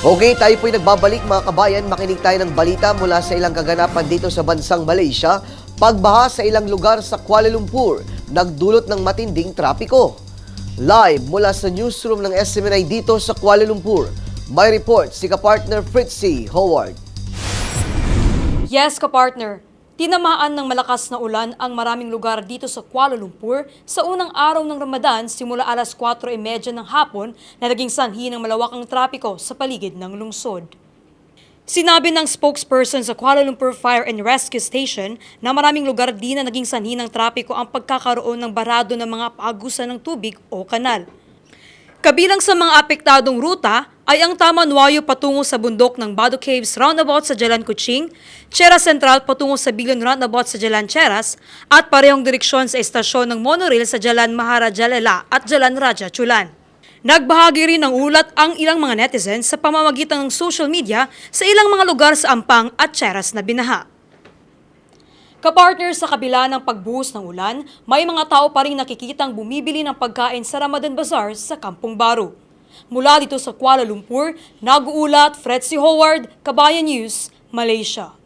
Okay, tayo po'y nagbabalik mga kabayan. Makinig tayo ng balita mula sa ilang kaganapan dito sa bansang Malaysia. Pagbaha sa ilang lugar sa Kuala Lumpur, nagdulot ng matinding trapiko. Live mula sa newsroom ng SMNI dito sa Kuala Lumpur, may report si kapartner Fritzy Howard. Yes, kapartner. Tinamaan ng malakas na ulan ang maraming lugar dito sa Kuala Lumpur sa unang araw ng Ramadan simula alas 4:30 ng hapon na naging sanhi ng malawakang trapiko sa paligid ng lungsod. Sinabi ng spokesperson sa Kuala Lumpur Fire and Rescue Station na maraming lugar din na naging sanhi ng trapiko ang pagkakaroon ng barado ng mga paagusan ng tubig o kanal. Kabilang sa mga apektadong ruta ay ang Tamanwayo patungo sa bundok ng Bado Caves roundabout sa Jalan Kuching, Cheras Central patungo sa Bilyon roundabout sa Jalan Cheras, at parehong direksyon sa estasyon ng monorail sa Jalan Maharaja Lela at Jalan Raja Chulan. Nagbahagi rin ng ulat ang ilang mga netizens sa pamamagitan ng social media sa ilang mga lugar sa Ampang at Cheras na binaha. Kapartner, sa kabila ng pagbuhos ng ulan, may mga tao pa rin nakikitang bumibili ng pagkain sa Ramadan Bazaar sa Kampong Baro. Mula dito sa Kuala Lumpur, nag-uulat Fritzy Howard, Kabayan News, Malaysia.